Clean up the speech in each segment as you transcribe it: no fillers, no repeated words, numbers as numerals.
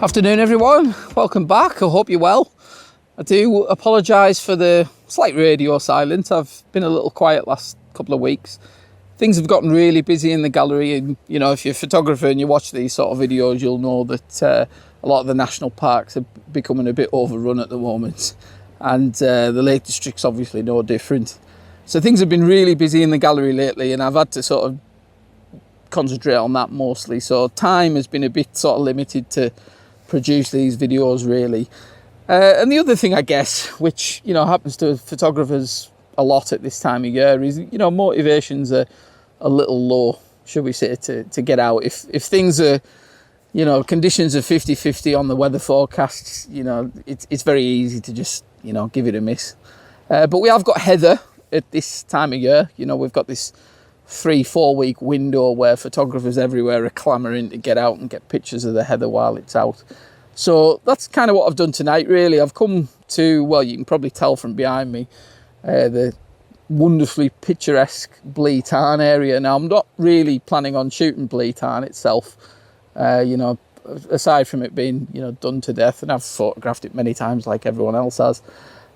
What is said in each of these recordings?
Afternoon everyone, welcome back. I hope you're well. I do apologise for the slight radio silence. I've been a little quiet last couple of weeks. Things have gotten really busy in the gallery, and you know, if you're a photographer and you watch these sort of videos, you'll know that a lot of the national parks are becoming a bit overrun at the moment, and the Lake District's obviously no different. So things have been really busy in the gallery lately, and I've had to sort of concentrate on that mostly. So time has been a bit sort of limited to produce these videos really. And the other thing, I guess, which you know happens to photographers a lot at this time of year, is you know motivations are a little low, should we say, to get out. If things are, you know, conditions are 50-50 on the weather forecasts, you know, it's very easy to just, you know, give it a miss. But we have got heather at this time of year. You know, we've got this 3-4 week window where photographers everywhere are clamouring to get out and get pictures of the heather while it's out. So that's kind of what I've done tonight really. I've come to, well, you can probably tell from behind me, the wonderfully picturesque Blea Tarn area. Now I'm not really planning on shooting Blea Tarn itself, you know, aside from it being, you know, done to death, and I've photographed it many times like everyone else has.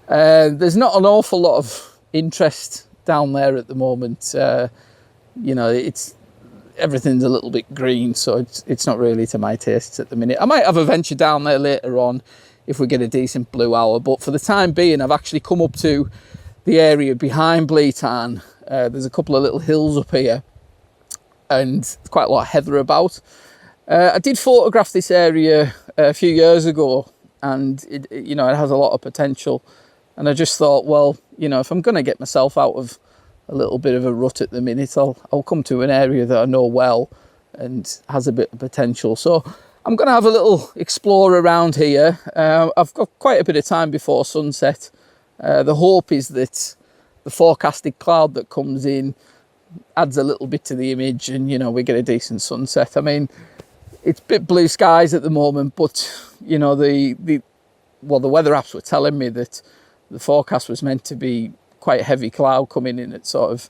There's not an awful lot of interest down there at the moment. You know, everything's a little bit green, so it's not really to my tastes at the minute. I might have a venture down there later on if we get a decent blue hour, but for the time being I've actually come up to the area behind Blea Tarn. There's a couple of little hills up here and quite a lot of heather about. I did photograph this area a few years ago, and you know, it has a lot of potential, and I just thought, well, you know, if I'm going to get myself out of a little bit of a rut at the minute, I'll come to an area that I know well and has a bit of potential. So I'm going to have a little explore around here. I've got quite a bit of time before sunset. The hope is that the forecasted cloud that comes in adds a little bit to the image, and you know, we get a decent sunset. I mean, it's a bit blue skies at the moment, but you know, the weather apps were telling me that the forecast was meant to be quite a heavy cloud coming in at sort of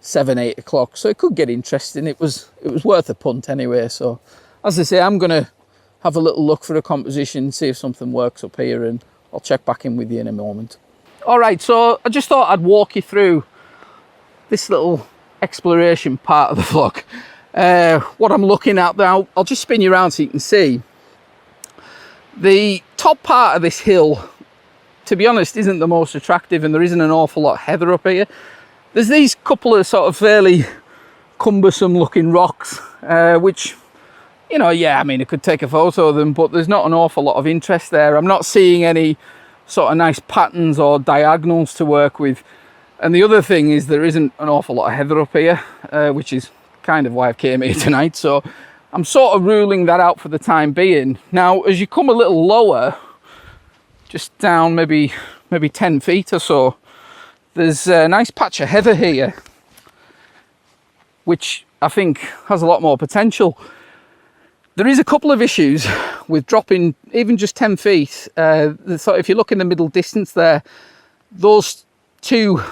7-8 o'clock, so it could get interesting. It was worth a punt anyway. So as I say, I'm gonna have a little look for a composition, see if something works up here, and I'll check back in with you in a moment. All right, so I just thought I'd walk you through this little exploration part of the vlog. What I'm looking at now, I'll just spin you around so you can see. The top part of this hill, to be honest, isn't the most attractive, and there isn't an awful lot of heather up here. There's these couple of sort of fairly cumbersome looking rocks, which, you know, yeah, I mean, I could take a photo of them, but there's not an awful lot of interest there. I'm not seeing any sort of nice patterns or diagonals to work with. And the other thing is there isn't an awful lot of heather up here, which is kind of why I came here tonight. So I'm sort of ruling that out for the time being. Now, as you come a little lower, just down maybe 10 feet or so, there's a nice patch of heather here, which I think has a lot more potential. There is a couple of issues with dropping even just 10 feet. So if you look in the middle distance there, those two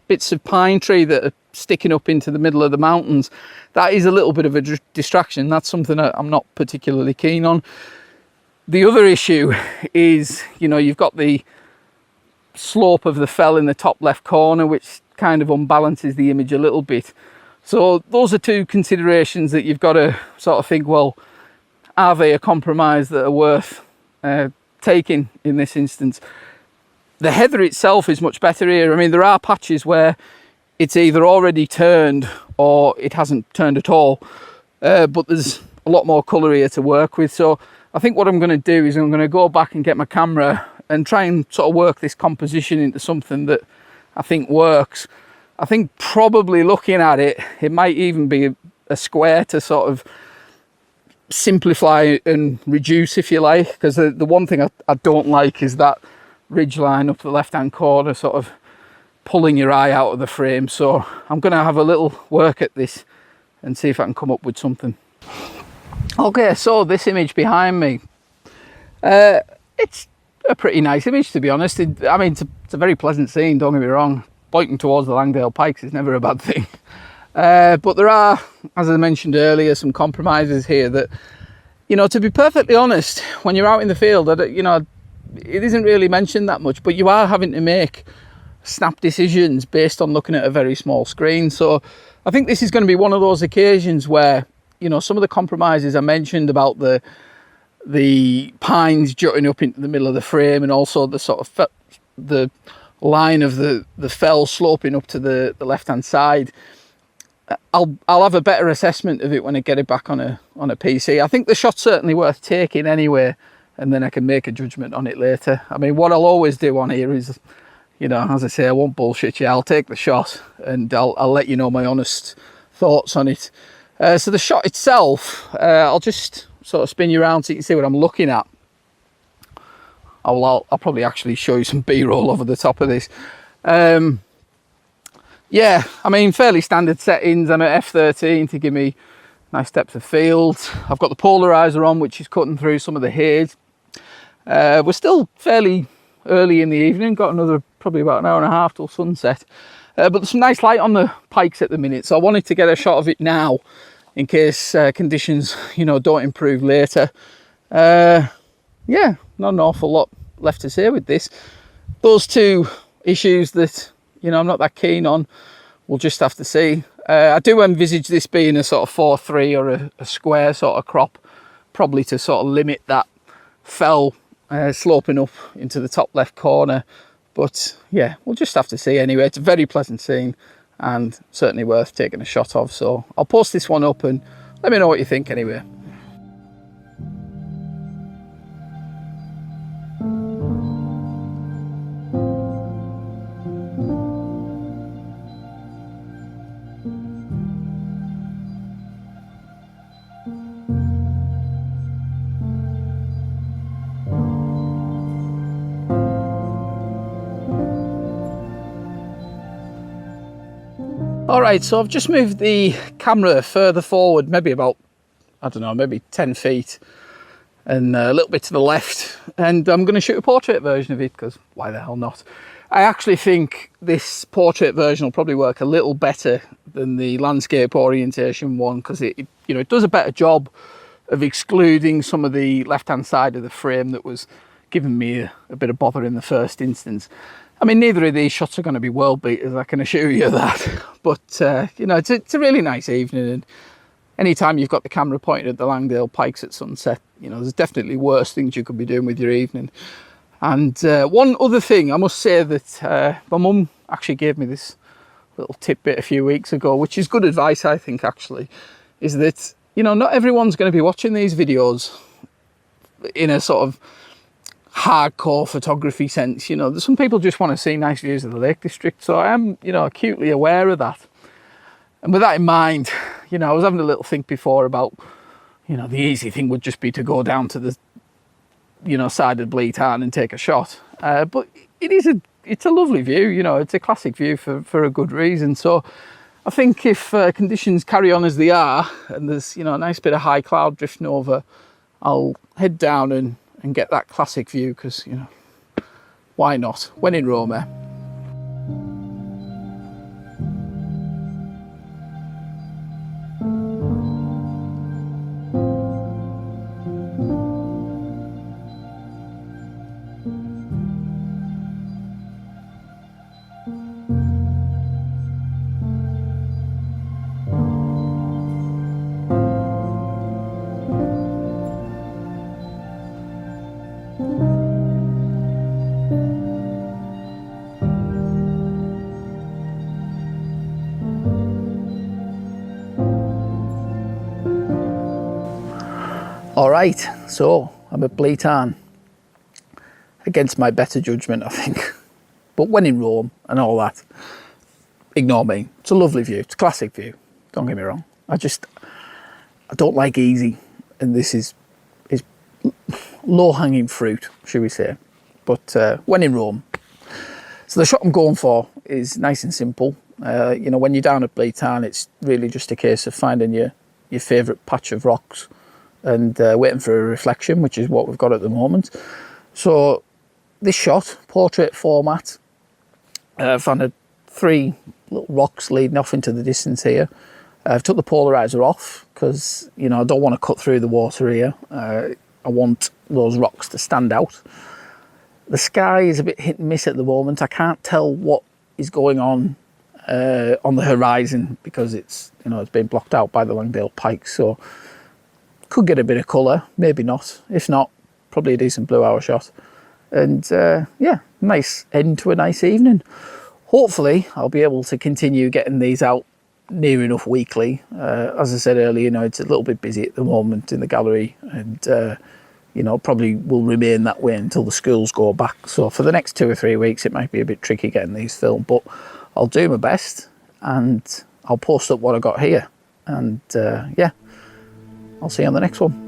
bits of pine tree that are sticking up into the middle of the mountains, that is a little bit of a distraction. That's something I'm not particularly keen on. The other issue is, you know, you've got the slope of the fell in the top left corner, which kind of unbalances the image a little bit. So those are two considerations that you've got to sort of think, well, are they a compromise that are worth taking in this instance? The heather itself is much better here. I mean, there are patches where it's either already turned or it hasn't turned at all, but there's a lot more colour here to work with. So I think what I'm going to do is I'm going to go back and get my camera and try and sort of work this composition into something that I think works. I think probably looking at it, it might even be a square to sort of simplify and reduce, if you like, because the one thing I don't like is that ridge line up the left hand corner sort of pulling your eye out of the frame. So I'm going to have a little work at this and see if I can come up with something. Okay, so this image behind me, it's a pretty nice image, to be honest. I mean, it's a very pleasant scene, don't get me wrong. Pointing towards the Langdale Pikes is never a bad thing. But there are, as I mentioned earlier, some compromises here that You know, to be perfectly honest, when you're out in the field, you know, it isn't really mentioned that much, but you are having to make snap decisions based on looking at a very small screen. So I think this is going to be one of those occasions where, you know, some of the compromises I mentioned about the pines jutting up into the middle of the frame, and also the sort of the line of the fell sloping up to the left hand side, I'll have a better assessment of it when I get it back on a PC. I think the shot's certainly worth taking anyway, and then I can make a judgment on it later. I mean, what I'll always do on here is, you know, as I say, I won't bullshit you. I'll take the shot and I'll let you know my honest thoughts on it. So the shot itself, I'll just sort of spin you around so you can see what I'm looking at. I'll probably actually show you some B-roll over the top of this. Yeah, I mean, fairly standard settings. I'm at f13 to give me nice depth of field. I've got the polarizer on, which is cutting through some of the haze. We're still fairly early in the evening, got another probably about an hour and a half till sunset. But there's some nice light on the pikes at the minute, so I wanted to get a shot of it now in case conditions, you know, don't improve later. Yeah, not an awful lot left to say with this. Those two issues that, you know, I'm not that keen on, we'll just have to see. I do envisage this being a sort of 4-3 or a square sort of crop, probably to sort of limit that fell sloping up into the top left corner. But yeah, we'll just have to see anyway. It's a very pleasant scene and certainly worth taking a shot of. So I'll post this one up and let me know what you think anyway. All right, so I've just moved the camera further forward, maybe about, I don't know, maybe 10 feet and a little bit to the left. And I'm going to shoot a portrait version of it because why the hell not? I actually think this portrait version will probably work a little better than the landscape orientation one because it you know, it does a better job of excluding some of the left-hand side of the frame that was giving me a bit of bother in the first instance. I mean, neither of these shots are going to be world beaters, I can assure you that. But, you know, it's a really nice evening. And anytime you've got the camera pointed at the Langdale Pikes at sunset, you know, there's definitely worse things you could be doing with your evening. And one other thing, I must say that my mum actually gave me this little tidbit a few weeks ago, which is good advice, I think, actually, is that, you know, not everyone's going to be watching these videos in a sort of hardcore photography sense. You know, some people just want to see nice views of the Lake District, so I am, you know, acutely aware of that. And with that in mind, you know, I was having a little think before about, you know, the easy thing would just be to go down to the, you know, side of Blea Tarn and take a shot, but it's a lovely view. You know, it's a classic view for a good reason. So I think if conditions carry on as they are and there's, you know, a nice bit of high cloud drifting over, I'll head down and get that classic view because, you know, why not? When in Rome, eh? All right, so I'm at Blea Tarn, against my better judgment, I think. But when in Rome and all that, ignore me. It's a lovely view. It's a classic view. Don't get me wrong. I don't like easy, and this is low-hanging fruit, should we say. But when in Rome. So the shot I'm going for is nice and simple. You know, when you're down at Blea Tarn, it's really just a case of finding your favourite patch of rocks and waiting for a reflection, which is what we've got at the moment. So this shot, portrait format, I've found 3 little rocks leading off into the distance here. I've took the polarizer off because, you know, I don't want to cut through the water here. I want those rocks to stand out. The sky is a bit hit and miss at the moment. I can't tell what is going on the horizon because it's, you know, it's been blocked out by the Langdale Pike. So could get a bit of colour, maybe not. If not, probably a decent blue hour shot. And yeah, nice end to a nice evening. Hopefully I'll be able to continue getting these out near enough weekly. As I said earlier, you know, it's a little bit busy at the moment in the gallery, and you know, probably will remain that way until the schools go back. So for the next 2 or 3 weeks it might be a bit tricky getting these filmed, but I'll do my best and I'll post up what I got here. And yeah, I'll see you on the next one.